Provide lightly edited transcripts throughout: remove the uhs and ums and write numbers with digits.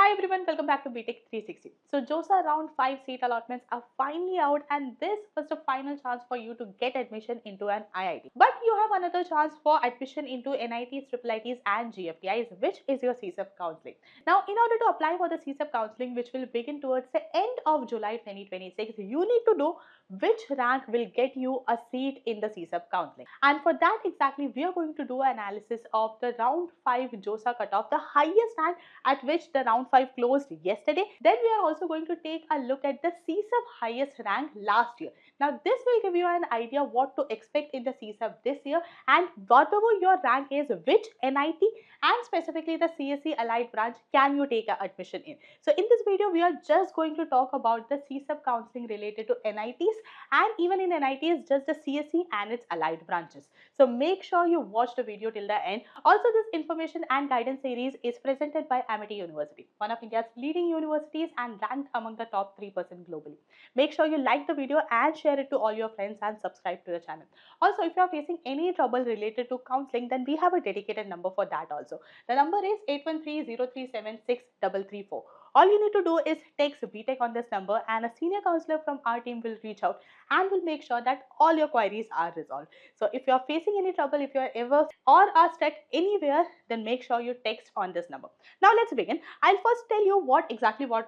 Hi everyone, welcome back to Btech360. So JoSAA Round 5 seat allotments are finally out and this was the final chance for you to get admission into an IIT. But you have another chance for admission into NITs, IIITs and GFTIs, which is your CSAB counseling. Now, in order to apply for the CSAB counseling, which will begin towards the end of July 2026, you need to know which rank will get you a seat in the CSAB counseling. And for that exactly, we are going to do an analysis of the Round 5 JoSAA cutoff, the highest rank at which the Round 5 closed yesterday. Then we are also going to take a look at the CSAB highest rank last year. Now this will give you an idea what to expect in the CSAB this year, and whatever your rank is, which NIT and specifically the CSE Allied branch can you take a admission in. So in this video we are just going to talk about the CSAB counseling related to NITs, and even in NITs just the CSE and its allied branches. So make sure you watch the video till the end. Also, this information and guidance series is presented by MIT University, one of India's leading universities and ranked among the top 3% globally. Make sure you like the video and share it to all your friends and subscribe to the channel. Also, if you are facing any trouble related to counseling, then we have a dedicated number for that also. The number is 813-037-6334. All you need to do is text Btech on this number and a senior counselor from our team will reach out and will make sure that all your queries are resolved. So if you are facing any trouble, if you are ever or are stuck anywhere, then make sure you text on this number. Now let's begin. I'll first tell you what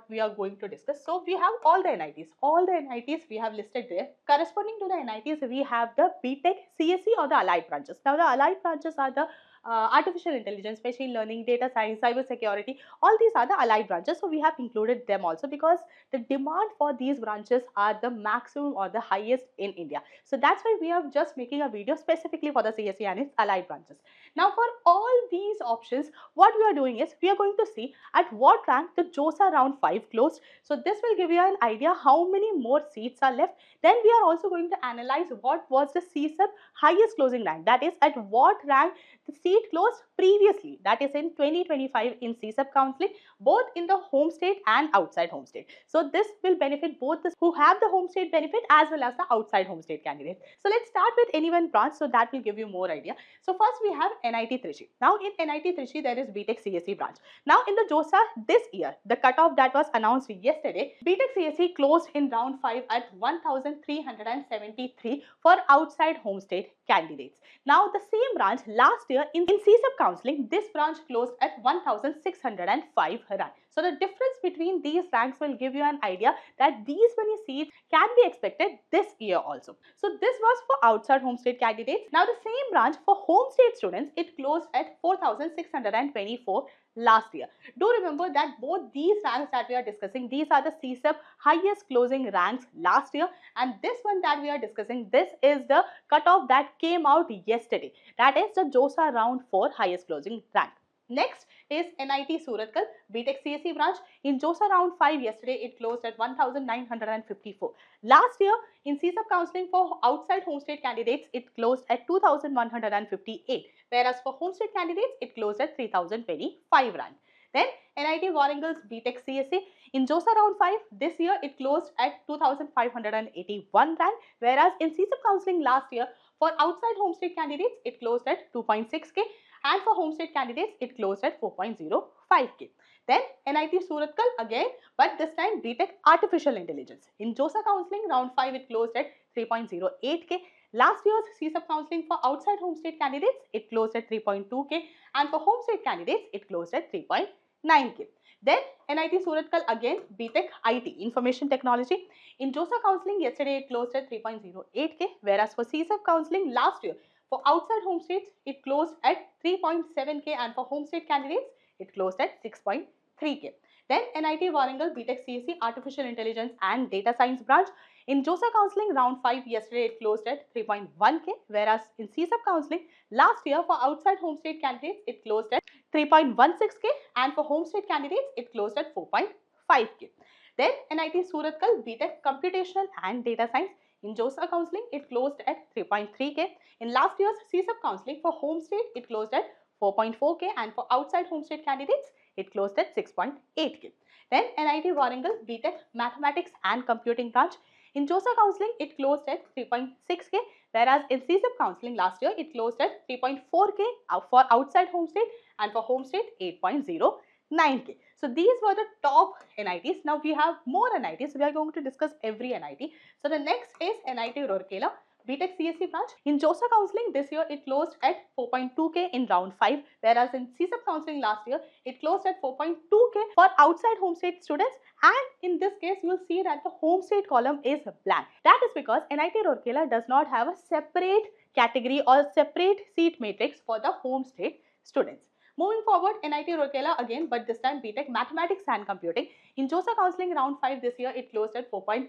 we are going to discuss. So we have all the NITs. All the NITs we have listed there. Corresponding to the NITs, we have the Btech, CSE or the allied branches. Now the allied branches are the artificial intelligence, machine learning, data science, cyber security. All these are the allied branches. So we have included them also because the demand for these branches are the maximum or the highest in India. So that's why we are just making a video specifically for the CSE and its allied branches. Now for all these options, what we are doing is we are going to see at what rank the JoSAA Round 5 closed. So this will give you an idea how many more seats are left. Then we are also going to analyze what was the CSAB highest closing rank. That is at what rank the seat closed previously, that is in 2025 in CSAB counseling, both in the home state and outside home state. So this will benefit both those who have the home state benefit as well as the outside home state candidates. So let's start with any one branch, so that will give you more idea. So first we have NIT Trichy. Now in NIT Trichy there is Btech CSE branch. Now in the JoSAA this year, the cutoff that was announced yesterday, Btech CSE closed in round 5 at 1,373 for outside home state candidates. Now the same branch last year in CSAB counseling, this branch closed at 1,605 rank. So the difference between these ranks will give you an idea that these many seats can be expected this year also. So this was for outside home state candidates. Now the same branch for home state students, it closed at 4,624 last year. Do remember that both these ranks that we are discussing, these are the CSAB highest closing ranks last year, and this one that we are discussing, this is the cutoff that came out yesterday. That is the JoSAA Round 4 highest closing rank. Next is NIT Surathkal, Btech CSE branch. In JoSAA Round 5 yesterday, it closed at 1,954. Last year, in CSAB counseling for outside home state candidates, it closed at 2,158. Whereas for home state candidates, it closed at 3,025 rank. Then NIT Warangal's Btech CSE. In JoSAA Round 5, this year, it closed at 2,581 rank. Whereas in CSAB counseling last year, for outside home state candidates, it closed at 2.6K. And for home state candidates, it closed at 4.05K. Then NIT Surathkal again, but this time Btech Artificial Intelligence. In JoSAA counseling round 5, it closed at 3.08K. Last year's CSAB counseling for outside home state candidates, it closed at 3.2K. And for home state candidates, it closed at 3.9K. Then NIT Surathkal again, Btech IT, Information Technology. In JoSAA counseling yesterday, it closed at 3.08K. Whereas for CSAB counseling last year, for outside home states, it closed at 3.7K, and for home state candidates, it closed at 6.3K. Then NIT Warangal Btech CSE Artificial Intelligence and Data Science branch. In JoSAA counseling round 5 yesterday, it closed at 3.1K, whereas in CSAB counseling last year for outside home state candidates, it closed at 3.16K, and for home state candidates, it closed at 4.5K. Then NIT Surathkal Btech Computational and Data Science. In JoSAA counseling, it closed at 3.3K. In last year's CSAB counseling for home state, it closed at 4.4K, and for outside home state candidates, it closed at 6.8K. Then NIT Warangal Btech Mathematics and Computing branch. In JoSAA counseling, it closed at 3.6K, whereas in CSAB counseling last year, it closed at 3.4K for outside home state, and for home state 8.09K. So these were the top NITs. Now we have more NITs. We are going to discuss every NIT. So the next is NIT Rourkela, Btech CSE branch. In JoSAA Counselling, this year it closed at 4.2K in round 5, whereas in CSAB Counselling last year, it closed at 4.2K for outside home state students. And in this case, you will see that the home state column is blank. That is because NIT Rourkela does not have a separate category or separate seat matrix for the home state students. Moving forward, NIT Rourkela again, but this time Btech Mathematics and Computing. In JoSAA Counselling round 5 this year, it closed at 4.9K.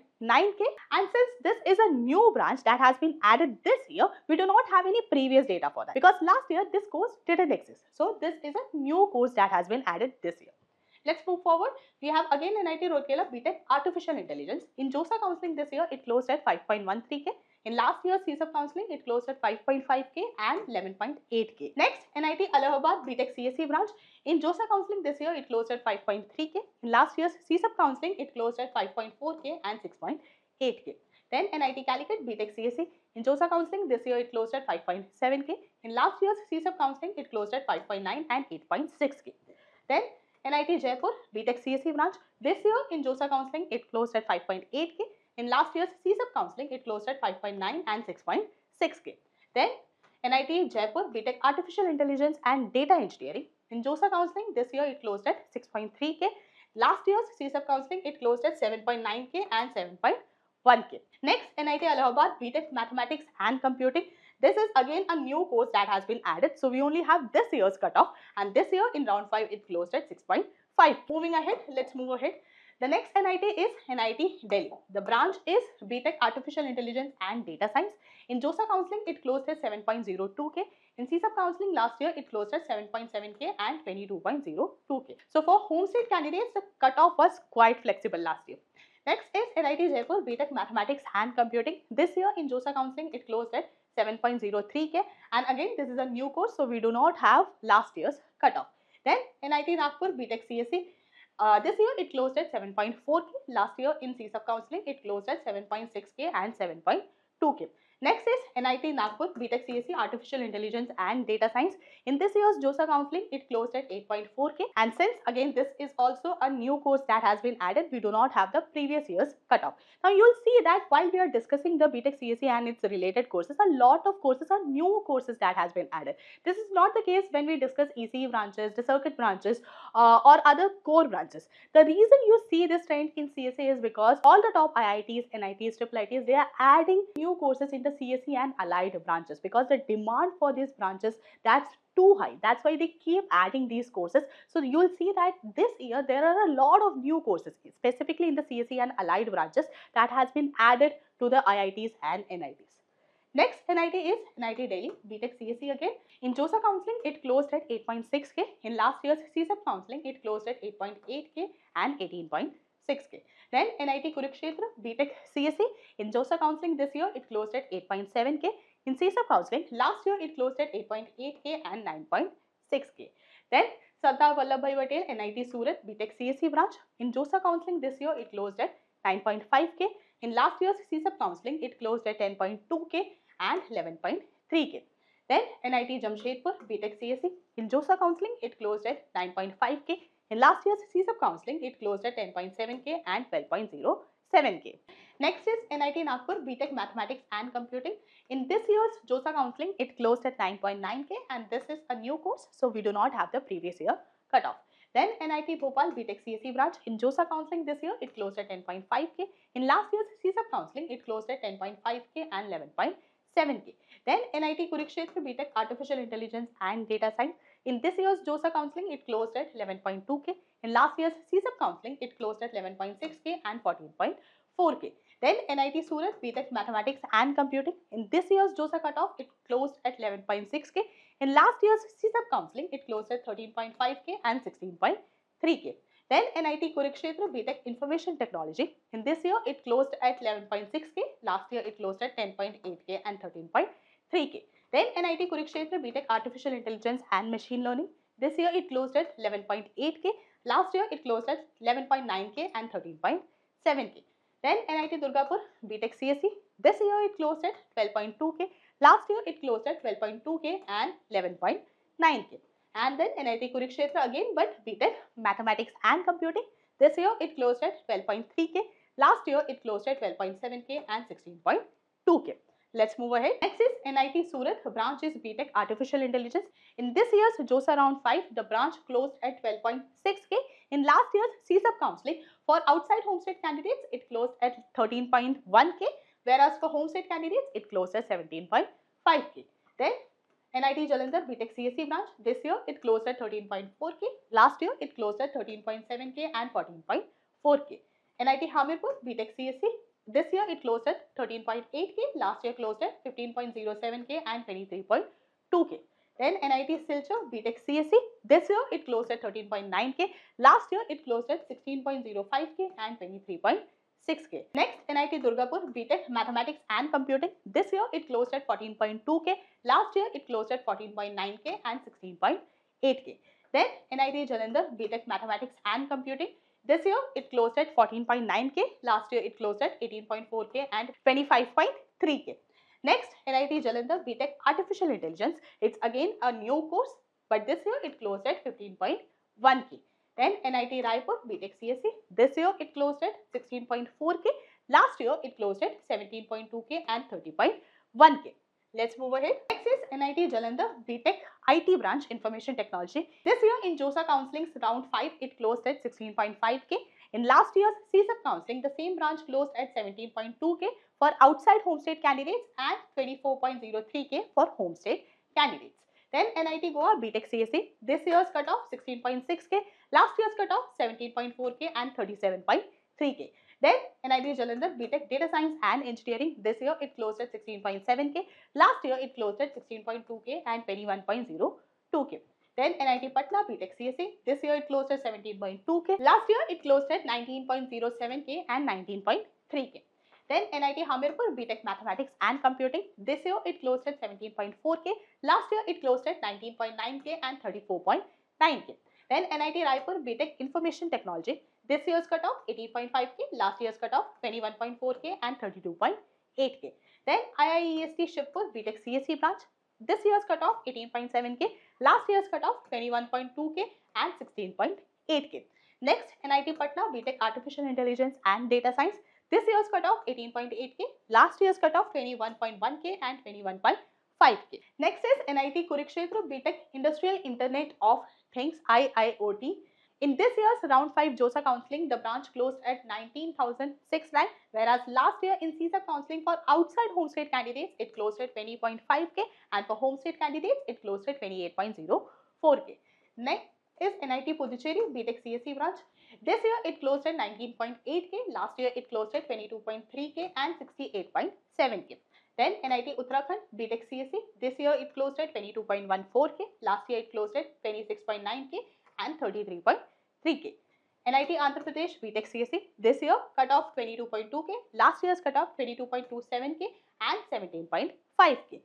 And since this is a new branch that has been added this year, we do not have any previous data for that because last year this course didn't exist. So this is a new course that has been added this year. Let's move forward. We have again NIT Rourkela Btech Artificial Intelligence. In JoSAA Counselling this year, it closed at 5.13K. In last year's CSAB Counselling, it closed at 5.5K and 11.8K. Next, NIT Allahabad Btech CSE branch. In JoSAA Counselling this year, it closed at 5.3K. In last year's CSAB Counselling, it closed at 5.4K and 6.8K. Then NIT Calicut Btech CSE. In JoSAA Counselling this year, it closed at 5.7K. In last year's CSAB Counselling, it closed at 5.9 and 8.6K. Then NIT Jaipur Btech CSE branch. This year in JoSAA Counselling, it closed at 5.8K. In last year's CSAB Counselling, it closed at 5.9 and 6.6K. Then NIT Jaipur Btech Artificial Intelligence and Data Engineering. In JoSAA Counselling, this year it closed at 6.3K. Last year's CSAB Counselling, it closed at 7.9K and 7.1K. Next, NIT Allahabad Btech Mathematics and Computing. This is again a new course that has been added. So we only have this year's cutoff, and this year in round 5 it closed at 6.5. Moving ahead, let's move ahead. The next NIT is NIT Delhi. The branch is Btech Artificial Intelligence and Data Science. In JoSAA Counselling, it closed at 7.02K. In CSAB Counselling last year, it closed at 7.7K and 22.02K. So for home state candidates, the cutoff was quite flexible last year. Next is NIT Jaipur Btech Mathematics and Computing. This year in JoSAA Counselling, it closed at 7.03K, and again this is a new course, so we do not have last year's cutoff. Then NIT Nagpur Btech CSE. This year it closed at 7.4K. Last year in CSAB Counselling, it closed at 7.6K and 7.2K. Next is NIT Nagpur Btech CSE Artificial Intelligence and Data Science. In this year's JoSAA Counselling, it closed at 8.4K. And since again this is also a new course that has been added, we do not have the previous year's cutoff. Now you will see that while we are discussing the Btech CSE and its related courses, a lot of courses are new courses that has been added. This is not the case when we discuss ECE branches, the circuit branches or other core branches. The reason you see this trend in CSA is because all the top IITs, NITs, IIITs, they are adding new courses in the CSE and allied branches because the demand for these branches, that's too high. That's why they keep adding these courses. So you will see that this year there are a lot of new courses, specifically in the CSE and allied branches, that has been added to the IITs and NITs. Next NIT is NIT Delhi Btech CSE again. In JoSAA Counselling, it closed at 8.6K. In last year's CSAB Counselling, it closed at 8.8K and 18.6K. Then NIT Kurukshetra Btech CSE. In JoSAA Counselling this year, it closed at 8.7K. In CSAB Counselling, last year it closed at 8.8K and 9.6K. Then Sardar Vallabhbhai Patel NIT Surat Btech CSE branch. In JoSAA Counselling this year, it closed at 9.5K. In last year's CSAB Counselling, it closed at 10.2K and 11.3K. Then NIT Jamshedpur Btech CSE. In JoSAA Counselling, it closed at 9.5K. In last year's CSAB Counselling, it closed at 10.7K and 12.07K. Next is NIT Nagpur Btech Mathematics and Computing. In this year's JoSAA Counselling, it closed at 9.9K, and this is a new course, so we do not have the previous year cutoff. Then NIT Bhopal Btech CSE branch. In JoSAA Counselling this year, it closed at 10.5K. In last year's CSAB Counselling, it closed at 10.5K and 11.7K. Then NIT Kurukshetra Btech Artificial Intelligence and Data Science. In this year's JoSAA Counselling, it closed at 11.2K. In last year's CSAB Counselling, it closed at 11.6K and 14.4K. Then NIT Surat Btech Mathematics and Computing. In this year's JoSAA cutoff, it closed at 11.6K. In last year's CSAB Counselling, it closed at 13.5K and 16.3K. Then NIT Kurukshetra Btech Information Technology. In this year, it closed at 11.6K. Last year, it closed at 10.8K and 13.3K. Then NIT Kurukshetra Btech Artificial Intelligence and Machine Learning. This year, it closed at 11.8K. Last year, it closed at 11.9K and 13.7K. Then NIT Durgapur Btech CSE. This year, it closed at 12.2K. Last year, it closed at 12.2K and 11.9K. And then NIT Kurukshetra again, but Btech Mathematics and Computing. This year it closed at 12.3K. Last year it closed at 12.7K and 16.2K. Let's move ahead. Next is NIT Surat, branch is Btech Artificial Intelligence. In this year's JoSAA Round 5, the branch closed at 12.6K. In last year's CSAB Counselling, for outside home state candidates, it closed at 13.1K, whereas for home state candidates, it closed at 17.5K. Then NIT Jalandhar Btech CSE branch, this year it closed at 13.4K. Last year it closed at 13.7K and 14.4K. NIT Hamirpur Btech CSE, this year it closed at 13.8K. Last year closed at 15.07K and 23.2K. Then NIT Silchar Btech CSE, this year it closed at 13.9K. Last year it closed at 16.05K and 23.6K. Next, NIT Durgapur Btech Mathematics and Computing. This year it closed at 14.2K. Last year it closed at 14.9K and 16.8K. Then NIT Jalandhar Btech Mathematics and Computing. This year it closed at 14.9K. Last year it closed at 18.4K and 25.3K. Next, NIT Jalandhar Btech Artificial Intelligence. It's again a new course, but this year it closed at 15.1K. Then NIT Raipur Btech CSE. This year it closed at 16.4K. Last year it closed at 17.2K and 30.1K. Let's move ahead. Next is NIT Jalandhar Btech IT branch Information Technology. This year in JoSAA Counselling's round 5, it closed at 16.5K. In last year's CSAB Counselling, the same branch closed at 17.2K for outside home state candidates and 24.03K for home state candidates. Then NIT Goa Btech CSE. This year's cutoff 16.6K. Last year's cutoff 17.4K and 37.3K. Then NIT Jalandhar Btech Data Science and Engineering. This year it closed at 16.7K. Last year it closed at 16.2K and 21.02K. Then NIT Patna Btech CSE. This year it closed at 17.2K. Last year it closed at 19.07K and 19.3K. Then NIT Hamirpur Btech Mathematics and Computing. This year it closed at 17.4K. Last year it closed at 19.9K and 34.9K. Then NIT Raipur Btech Information Technology. This year's cutoff 18.5K. Last year's cutoff 21.4K and 32.8K. Then IIEST Shibpur Btech CSE branch. This year's cutoff 18.7K. Last year's cutoff 21.2K and 16.8K. Next, NIT Patna Btech Artificial Intelligence and Data Science. This year's cutoff 18.8K. Last year's cutoff 21.1K and 21.5K. Next is NIT Kurukshetra Btech Industrial Internet of Things IIoT. In this year's round 5 JoSAA Counselling, the branch closed at 19,006 rank, whereas last year in CSAB Counselling for outside home state candidates, it closed at 20.5K, and for home state candidates, it closed at 28.04K. Next is NIT Puducherry Btech CSE branch. This year it closed at 19.8K. Last year it closed at 22.3K and 68.7K. Then NIT Uttarakhand Btech CSE. This year it closed at 22.14K. Last year it closed at 26.9K and 33.3K. NIT Andhra Pradesh Btech CSE. This year cutoff 22.2K. Last year's cutoff 22.27K and 17.5K.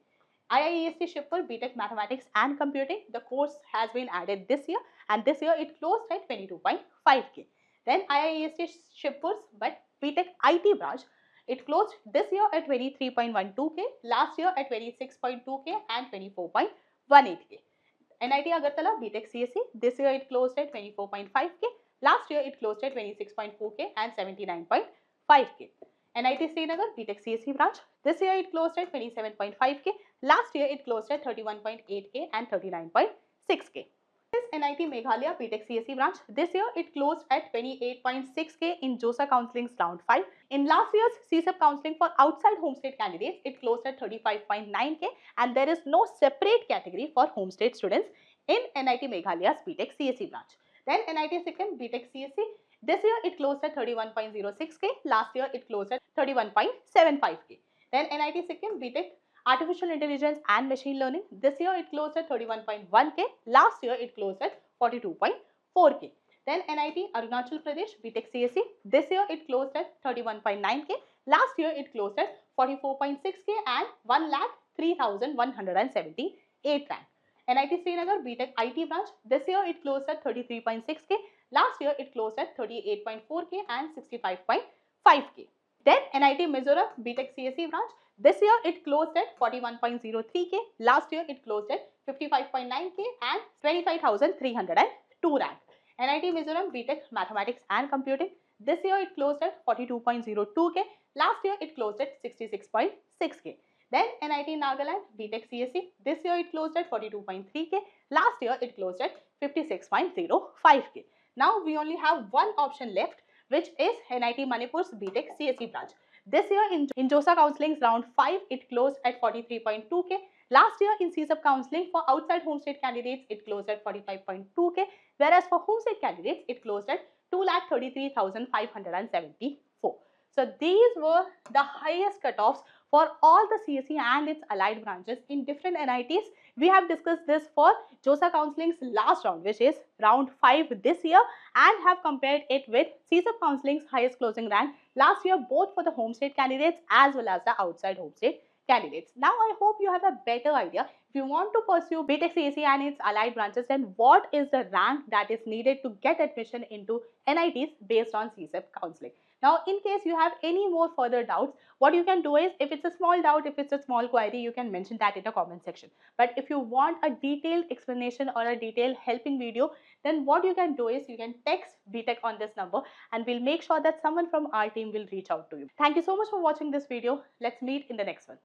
IIEST Shibpur Btech Mathematics and Computing. The course has been added this year, and this year it closed at 22.5K. Then IIEST Shibpur's but Btech IT branch, it closed this year at 23.12K, last year at 26.2K and 24.18K. NIT Agartala Btech CSE. This year it closed at 24.5K. Last year it closed at 26.4K and 79.5K. NIT Srinagar Btech CSE branch. This year it closed at 27.5K. Last year it closed at 31.8K and 39.6K. This NIT Meghalaya Btech CSE branch. This year it closed at 28.6K in JoSAA Counselling's round 5. In last year's CSAB Counselling for outside home state candidates, it closed at 35.9K, and there is no separate category for home state students in NIT Meghalaya's Btech CSE branch. Then NIT Sikkim Btech CSE. This year it closed at 31.06K. Last year it closed at 31.75K. Then NIT Sikkim Btech Artificial Intelligence and Machine Learning. This year it closed at 31.1K. Last year it closed at 42.4K. Then NIT Arunachal Pradesh Btech CSE. This year it closed at 31.9K. Last year it closed at 44.6K and 1,03,178 rank. NIT Srinagar Btech IT branch. This year it closed at 33.6K. Last year it closed at 38.4K and 65.5K. Then NIT Mizoram Btech CSE branch. This year it closed at 41.03K. Last year it closed at 55.9K and 25,302 rank. NIT Mizoram Btech Mathematics and Computing. This year it closed at 42.02K. Last year it closed at 66.6K. Then NIT Nagaland Btech CSE. This year it closed at 42.3K. Last year it closed at 56.05K. Now we only have one option left, which is NIT Manipur's Btech CSE branch. This year in JoSAA Counselling's round 5, it closed at 43.2K. Last year in CSAB Counselling for outside home state candidates, it closed at 45.2K. Whereas for home state candidates, it closed at 2,33,574. So these were the highest cutoffs for all the CSE and its allied branches in different NITs. We have discussed this for JoSAA Counselling's last round, which is round 5 this year, and have compared it with CSAB Counselling's highest closing rank last year, both for the home state candidates as well as the outside home state candidates. Now I hope you have a better idea. If you want to pursue Btech CSE and its allied branches, then what is the rank that is needed to get admission into NITs based on CSAB Counselling. Now, in case you have any more further doubts, what you can do is, if it's a small doubt, if it's a small query, you can mention that in the comment section. But if you want a detailed explanation or a detailed helping video, then what you can do is you can text Btech on this number and we'll make sure that someone from our team will reach out to you. Thank you so much for watching this video. Let's meet in the next one.